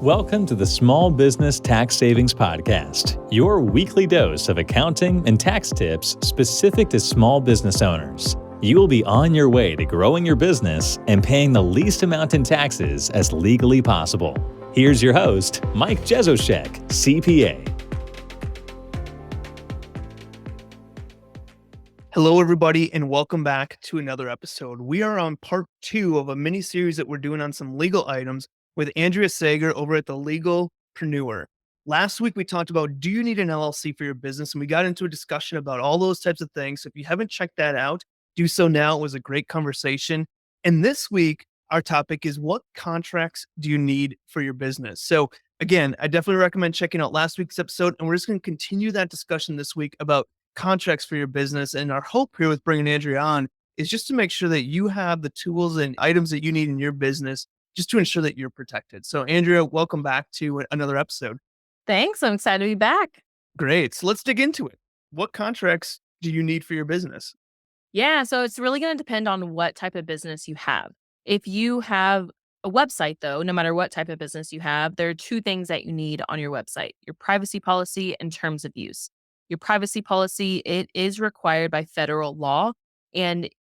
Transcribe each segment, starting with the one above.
Welcome to the Small Business Tax Savings Podcast, your weekly dose of accounting and tax tips specific to small business owners. You will be on your way to growing your business and paying the least amount in taxes as legally possible. Here's your host, Mike Jezoshek, CPA. Hello, everybody, and welcome back to another episode. We are on part 2 of a mini-series that we're doing on some legal items with Andrea Sager over at the Legalpreneur. Last week, we talked about, do you need an LLC for your business? And we got into a discussion about all those types of things. So if you haven't checked that out, do so now. It was a great conversation. And this week, our topic is, what contracts do you need for your business? So again, I definitely recommend checking out last week's episode. And we're just going to continue that discussion this week about contracts for your business. And our hope here with bringing Andrea on is just to make sure that you have the tools and items that you need in your business just to ensure that you're protected. So Andrea, welcome back to another episode. Thanks. I'm excited to be back. Great. So let's dig into it. What contracts do you need for your business? Yeah. So it's really going to depend on what type of business you have. If you have a website, though, no matter what type of business you have, there are 2 things that you need on your website: your privacy policy and terms of use. Your privacy policy, it is required by federal law. And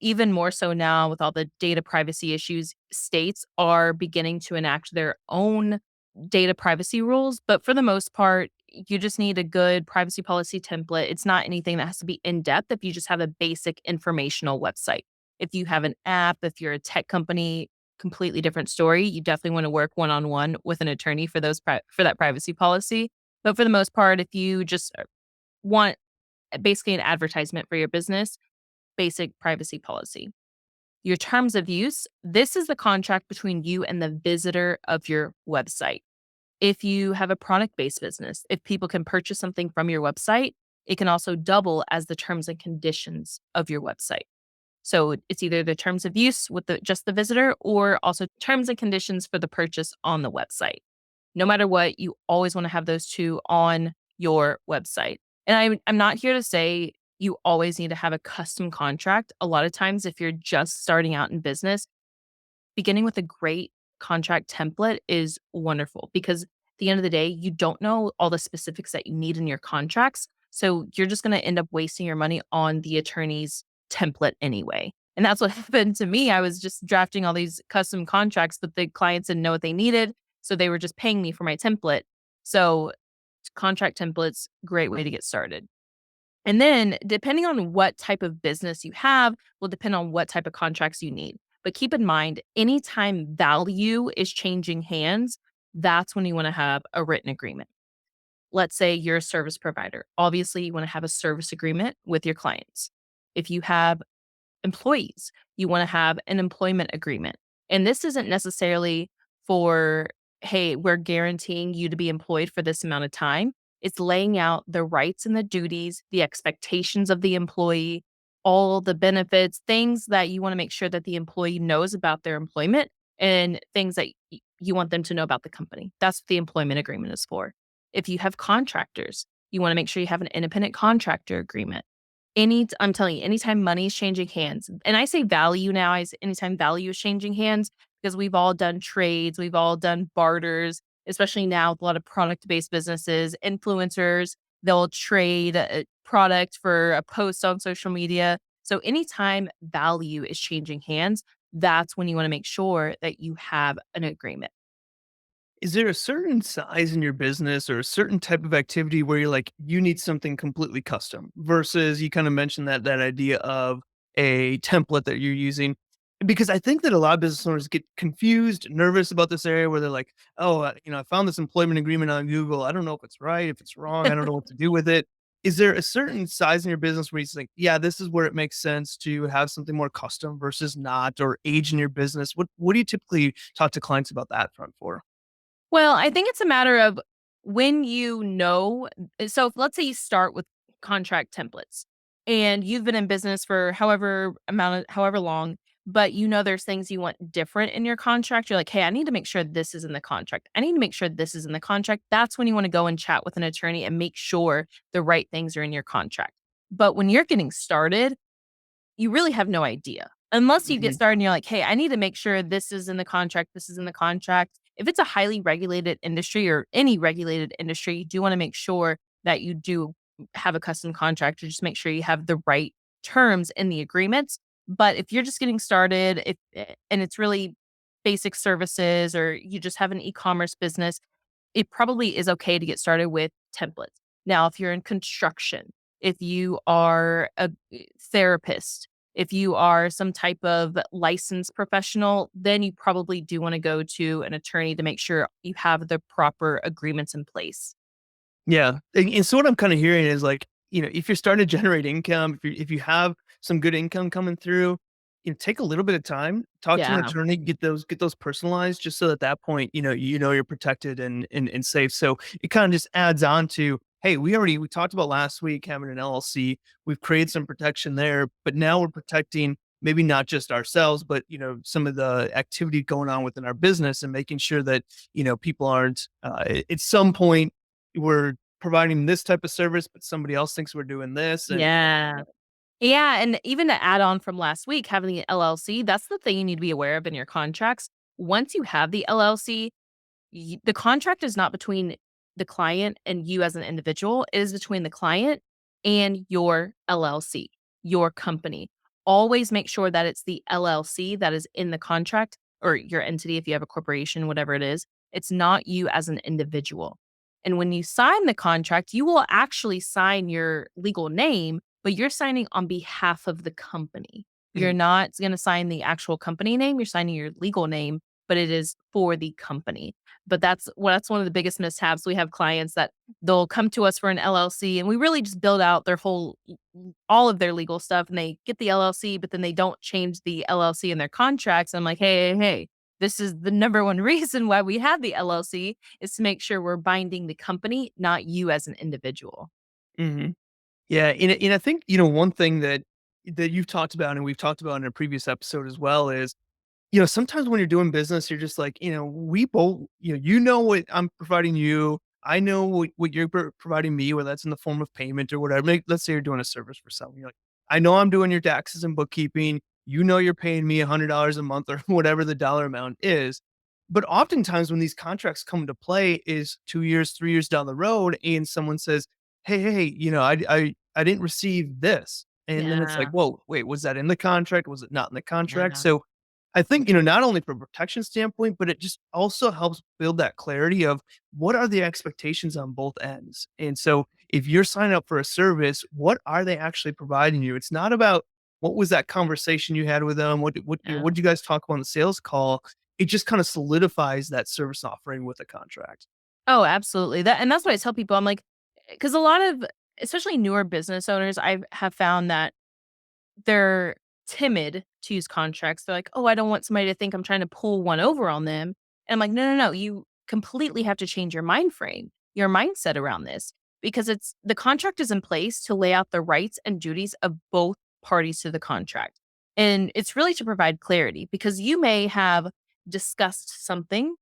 even more so now with all the data privacy issues, states are beginning to enact their own data privacy rules. But for the most part, you just need a good privacy policy template. It's not anything that has to be in depth if you just have a basic informational website. If you have an app, if you're a tech company, completely different story. You definitely want to work one-on-one with an attorney for for that privacy policy. But for the most part, if you just want basically an advertisement for your business, basic privacy policy. Your terms of use, this is the contract between you and the visitor of your website. If you have a product-based business, if people can purchase something from your website, it can also double as the terms and conditions of your website. So it's either the terms of use with just the visitor, or also terms and conditions for the purchase on the website. No matter what, you always want to have those 2 on your website. And I'm not here to say you always need to have a custom contract. A lot of times, if you're just starting out in business, beginning with a great contract template is wonderful, because at the end of the day, you don't know all the specifics that you need in your contracts. So you're just going to end up wasting your money on the attorney's template anyway. And that's what happened to me. I was just drafting all these custom contracts, but the clients didn't know what they needed. So they were just paying me for my template. So contract templates, great way to get started. And then depending on what type of business you have will depend on what type of contracts you need. But keep in mind, anytime value is changing hands, that's when you want to have a written agreement. Let's say you're a service provider. Obviously, you want to have a service agreement with your clients. If you have employees, you want to have an employment agreement. And this isn't necessarily for, hey, we're guaranteeing you to be employed for this amount of time. It's laying out the rights and the duties, the expectations of the employee, all the benefits, things that you want to make sure that the employee knows about their employment, and things that you want them to know about the company. That's what the employment agreement is for. If you have contractors, you want to make sure you have an independent contractor agreement. I'm telling you, anytime money is changing hands, and I say value now, anytime value is changing hands, because we've all done trades, we've all done barters, especially now with a lot of product-based businesses, influencers, they'll trade a product for a post on social media. So anytime value is changing hands, that's when you want to make sure that you have an agreement. Is there a certain size in your business or a certain type of activity where you're like, you need something completely custom versus you kind of mentioned that idea of a template that you're using? Because I think that a lot of business owners get confused, nervous about this area where they're like, oh, I found this employment agreement on Google. I don't know if it's right, if it's wrong. I don't know what to do with it. Is there a certain size in your business where you think, yeah, this is where it makes sense to have something more custom versus not, or age in your business? What do you typically talk to clients about that front for? Well, I think it's a matter of when so let's say you start with contract templates and you've been in business for however long, but there's things you want different in your contract. You're like, hey, I need to make sure this is in the contract. I need to make sure this is in the contract. That's when you want to go and chat with an attorney and make sure the right things are in your contract. But when you're getting started, you really have no idea. Unless you get Mhm. started and you're like, hey, I need to make sure this is in the contract, this is in the contract. If it's a highly regulated industry or any regulated industry, you do want to make sure that you do have a custom contract, or just make sure you have the right terms in the agreements. But if you're just getting started, and it's really basic services, or you just have an e-commerce business, it probably is okay to get started with templates. Now, if you're in construction, if you are a therapist, if you are some type of licensed professional, then you probably do want to go to an attorney to make sure you have the proper agreements in place. Yeah, and so what I'm kinda hearing is, like, if you're starting to generate income, if you have some good income coming through, take a little bit of time, talk to an Yeah. attorney, get those personalized just so at that point, you're protected and safe. So it kinda just adds on to, "Hey, we talked about last week having an LLC. We've created some protection there, but now we're protecting maybe not just ourselves, but, some of the activity going on within our business and making sure that, people aren't, at some point we're providing this type of service, but somebody else thinks we're doing this." And Yeah. Yeah, and even to add on from last week, having the LLC, that's the thing you need to be aware of in your contracts. Once you have the LLC, the contract is not between the client and you as an individual. It is between the client and your LLC, your company. Always make sure that it's the LLC that is in the contract, or your entity if you have a corporation, whatever it is. It's not you as an individual. And when you sign the contract, you will actually sign your legal name, but you're signing on behalf of the company. You're Mhm. not going to sign the actual company name, you're signing your legal name, but it is for the company. But that's one of the biggest mishaps. We have clients that they'll come to us for an LLC, and we really just build out their whole all of their legal stuff, and they get the LLC, but then they don't change the LLC in their contracts. I'm like, "Hey, hey, hey, this is the number one reason why we have the LLC, is to make sure we're binding the company, not you as an individual." Mhm. Yeah, and I think, one thing that you've talked about and we've talked about in a previous episode as well is, sometimes when you're doing business, you're just like, we both, what I'm providing you. I know what you're providing me, whether that's in the form of payment or whatever. Let's say you're doing a service for someone. You're like, I know I'm doing your taxes and bookkeeping. You're paying me $100 a month or whatever the dollar amount is. But oftentimes when these contracts come into play is 2 years, 3 years down the road, and someone says, hey, I didn't receive this. And then it's like, Yeah, whoa, wait, was that in the contract? Was it not in the contract? yeah. So I think, not only from a protection standpoint, but it just also helps build that clarity of what are the expectations on both ends. And so if you're signing up for a service, what are they actually providing you? It's not about what was that conversation you had with them? What Yeah. did you guys talk about on the sales call? It just kind of solidifies that service offering with a contract. Oh, absolutely. That's what I tell people. I'm like, because a lot of, especially newer business owners, I have found that they're timid to use contracts. They're like, "Oh, I don't want somebody to think I'm trying to pull one over on them." And I'm like, "No, no, no. You completely have to change your mind frame, your mindset around this, because it's the contract is in place to lay out the rights and duties of both parties to the contract. And it's really to provide clarity, because you may have discussed something,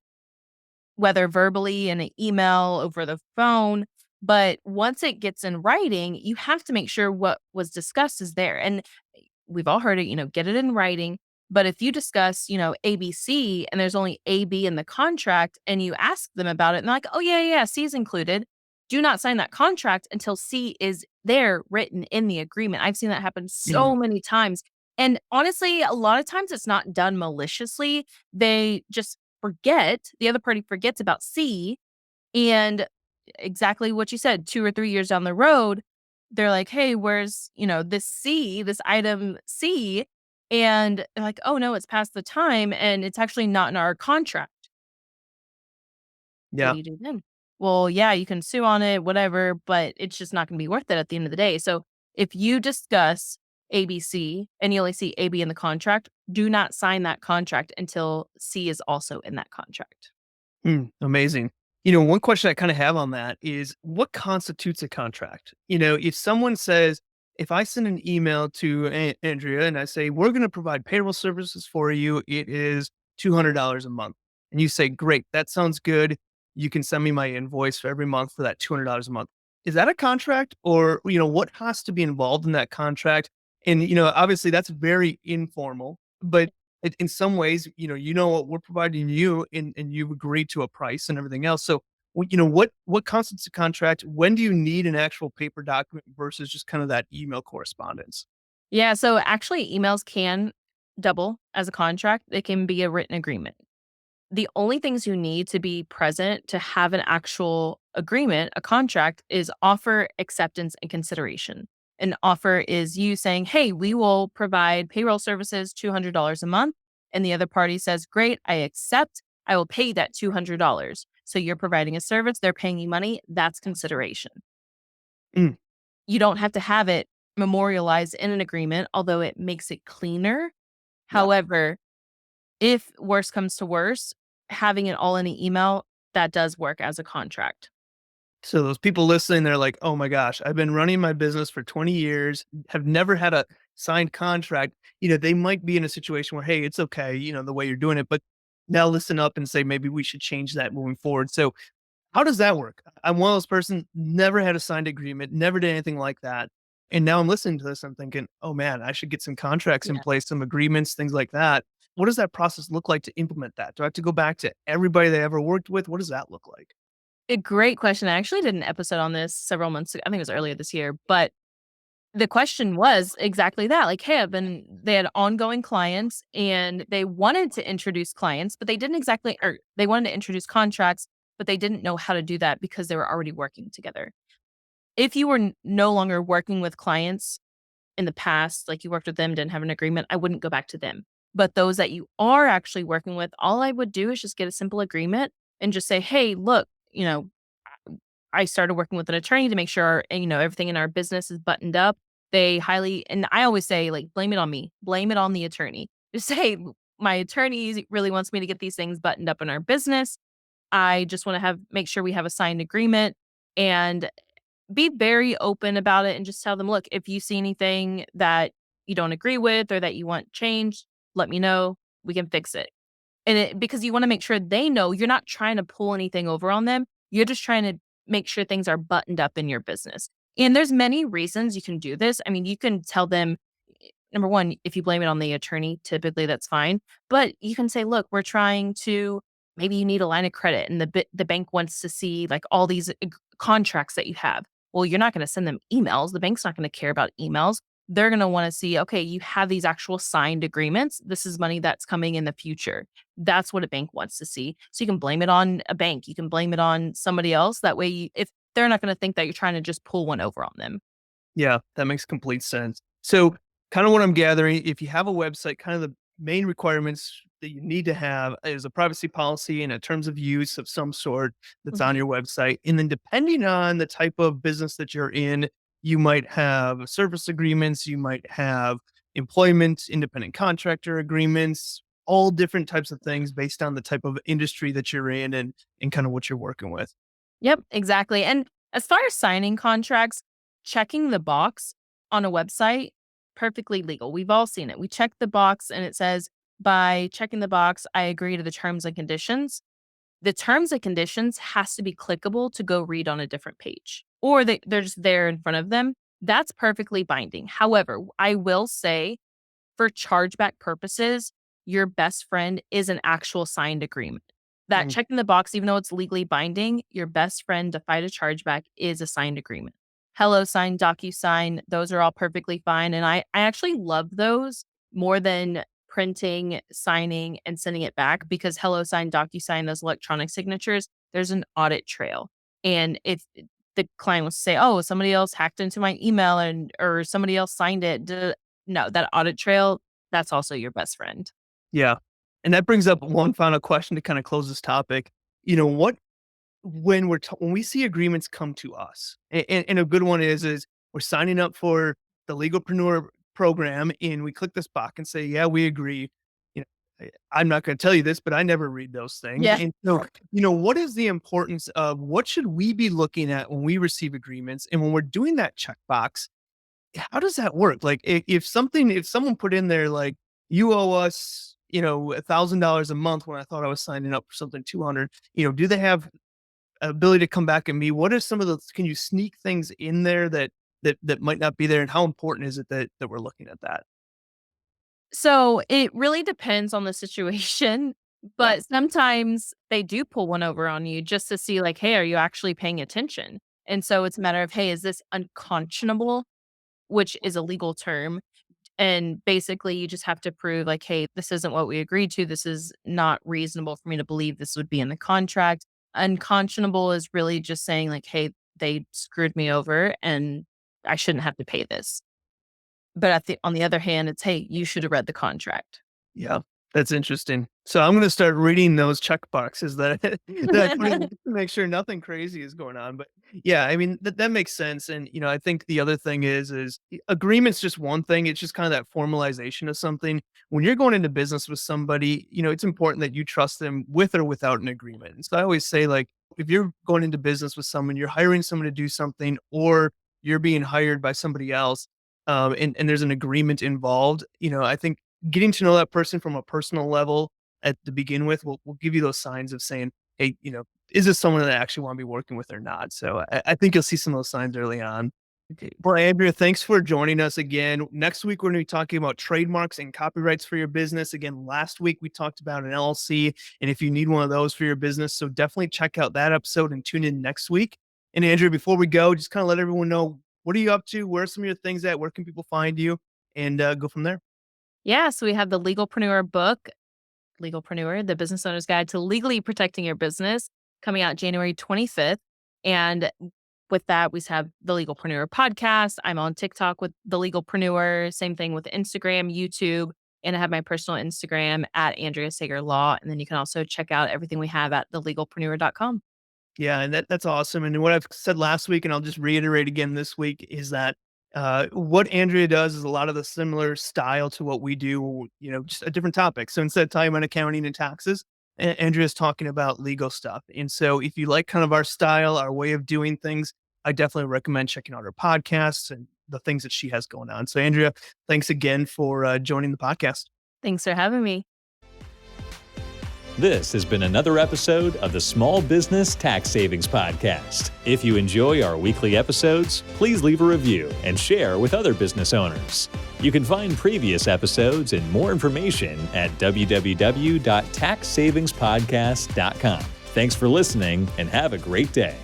whether verbally in an email, over the phone, but once it gets in writing, you have to make sure what was discussed is there. And we've all heard it, get it in writing. But if you discuss, ABC, and there's only AB in the contract, and you ask them about it and they're like, oh, yeah, yeah, C is included, do not sign that contract until C is there written in the agreement. I've seen that happen Mhm. so many times. And honestly, a lot of times it's not done maliciously. They just the other party forgets about C, and exactly what you said, 2 or 3 years down the road, they're like, "Hey, where's, this C, this item C?" And they're like, "Oh, no, it's past the time, and it's actually not in our contract." What Yeah. do you do then? Well, yeah, you can sue on it, whatever, but it's just not gonna be worth it at the end of the day. So, if you discuss ABC and you only see AB in the contract, do not sign that contract until C is also in that contract. Amazing. One question I kind of have on that is what constitutes a contract? If someone says, if I send an email to Andrea and I say, we're going to provide payroll services for you, it is $200 a month. And you say, great, that sounds good. You can send me my invoice for every month for that $200 a month. Is that a contract, or, what has to be involved in that contract? And, obviously that's very informal, but in some ways, what we're providing you and you've agreed to a price and everything else. So, what constitutes a contract? When do you need an actual paper document versus just kind of that email correspondence? Yeah, so actually emails can double as a contract. It can be a written agreement. The only things you need to be present to have an actual agreement, a contract, is offer, acceptance, and consideration. An offer is you saying, hey, we will provide payroll services $200 a month. And the other party says, great, I accept. I will pay that $200. So you're providing a service, they're paying you money. That's consideration. Mm, You don't have to have it memorialized in an agreement, although it makes it cleaner. yeah. However, if worse comes to worse, having it all in an email, that does work as a contract. So those people listening, they're like, "Oh my gosh, I've been running my business for 20 years, have never had a signed contract." They might be in a situation where, "Hey, it's okay, the way you're doing it, but now listen up and say maybe we should change that moving forward." So how does that work? I'm one of those person, never had a signed agreement, never did anything like that. And now I'm listening to this, I'm thinking, "Oh man, I should get some contracts in Yeah. place, some agreements, things like that." What does that process look like to implement that? Do I have to go back to everybody they ever worked with? What does that look like? A great question. I actually did an episode on this several months ago. I think it was earlier this year, but the question was exactly that. Like, hey, they had ongoing clients and they wanted to introduce clients, but they didn't exactly, or they wanted to introduce contracts, but they didn't know how to do that because they were already working together. If you were no longer working with clients in the past, like you worked with them, didn't have an agreement, I wouldn't go back to them. But those that you are actually working with, all I would do is just get a simple agreement and just say, hey, look, I started working with an attorney to make sure, everything in our business is buttoned up. They highly, and I always say, like, blame it on me, blame it on the attorney. Just say, my attorney really wants me to get these things buttoned up in our business. I just want to make sure we have a signed agreement and be very open about it and just tell them, look, if you see anything that you don't agree with or that you want changed, let me know. We can fix it. Because you want to make sure they know you're not trying to pull anything over on them. You're just trying to make sure things are buttoned up in your business. And there's many reasons you can do this. I mean, you can tell them, number one, if you blame it on the attorney, typically that's fine. But you can say, look, we're trying to, maybe you need a line of credit and the bank wants to see like all these contracts that you have. Well, you're not going to send them emails. The bank's not going to care about emails. They're going to want to see, okay, you have these actual signed agreements. This is money that's coming in the future. That's what a bank wants to see. So you can blame it on a bank. You can blame it on somebody else. That way, if they're not going to think that you're trying to just pull one over on them. Yeah, that makes complete sense. So, kind of what I'm gathering, if you have a website, kind of the main requirements that you need to have is a privacy policy and a terms of use of some sort that's on Mhm. your website. And then, depending on the type of business that you're in, you might have service agreements, you might have employment, independent contractor agreements, all different types of things based on the type of industry that you're in and kind of what you're working with. Yep, exactly. And as far as signing contracts, checking the box on a website, perfectly legal. We've all seen it. We check the box and it says, by checking the box, I agree to the terms and conditions. The terms and conditions has to be clickable to go read on a different page, or they're just there in front of them. That's perfectly binding. However, I will say for chargeback purposes, your best friend is an actual signed agreement. That Mm, checking the box, even though it's legally binding, your best friend to fight a chargeback is a signed agreement. Hello sign, DocuSign, those are all perfectly fine. And I actually love those more than printing, signing, and sending it back because Hello sign, DocuSign, those electronic signatures, there's an audit trail. And if the client was to say, oh, somebody else hacked into my email and or somebody else signed it, no, that audit trail, that's also your best friend. yeah. And that brings up one final question to kind of close this topic. What when when we see agreements come to us, and a good one is we're signing up for the legalpreneur program, and we click this box and say, "Yeah, we agree." I'm not going to tell you this, but I never read those things. Yeah. And so, what is the importance of what should we be looking at when we receive agreements, and when we're doing that checkbox? How does that work? Like, if someone put in there like you owe us, $1,000 a month when I thought I was signing up for something 200, do they have ability to come back at me? What are some of those? Can you sneak things in there that that might not be there, and how important is it that we're looking at that? So it really depends on the situation, Yeah. but sometimes they do pull one over on you just to see, like, hey, are you actually paying attention? And so it's a matter of, hey, is this unconscionable, which is a legal term? And basically, you just have to prove, like, hey, this isn't what we agreed to. This is not reasonable for me to believe this would be in the contract. Unconscionable is really just saying, like, hey, they screwed me over and I shouldn't have to pay this. But on the other hand, it's, hey, you should have read the contract. Yeah, that's interesting. So I'm gonna start reading those check boxes that that I put in to make sure nothing crazy is going on. But yeah, I mean that makes sense. And I think the other thing is agreement's just one thing. It's just kind of that formalization of something. When you're going into business with somebody, it's important that you trust them with or without an agreement. And so I always say, like, if you're going into business with someone, you're hiring someone to do something, or you're being hired by somebody else, and there's an agreement involved. I think getting to know that person from a personal level to begin with will give you those signs of saying, hey, is this someone that I actually want to be working with or not? So I think you'll see some of those signs early on. Okay. Well, Andrea, thanks for joining us again. Next week, we're going to be talking about trademarks and copyrights for your business. Again, last week we talked about an LLC, and if you need one of those for your business, so definitely check out that episode and tune in next week. And Andrea, before we go, just kind of let everyone know, what are you up to? Where are some of your things at? Where can people find you? And go from there. Yeah. So we have the Legalpreneur book, Legalpreneur, the Business Owner's Guide to Legally Protecting Your Business, coming out January 25th. And with that, we have the Legalpreneur podcast. I'm on TikTok with the Legalpreneur, same thing with Instagram, YouTube, and I have my personal Instagram at Andrea Sager Law. And then you can also check out everything we have at thelegalpreneur.com. Yeah, and that's awesome. And what I've said last week, and I'll just reiterate again this week, is that what Andrea does is a lot of the similar style to what we do, just a different topic. So instead of talking about accounting and taxes, Andrea's talking about legal stuff. And so if you like kind of our style, our way of doing things, I definitely recommend checking out her podcasts and the things that she has going on. So Andrea, thanks again for joining the podcast. Thanks for having me. This has been another episode of the Small Business Tax Savings Podcast. If you enjoy our weekly episodes, please leave a review and share with other business owners. You can find previous episodes and more information at www.taxsavingspodcast.com. Thanks for listening and have a great day.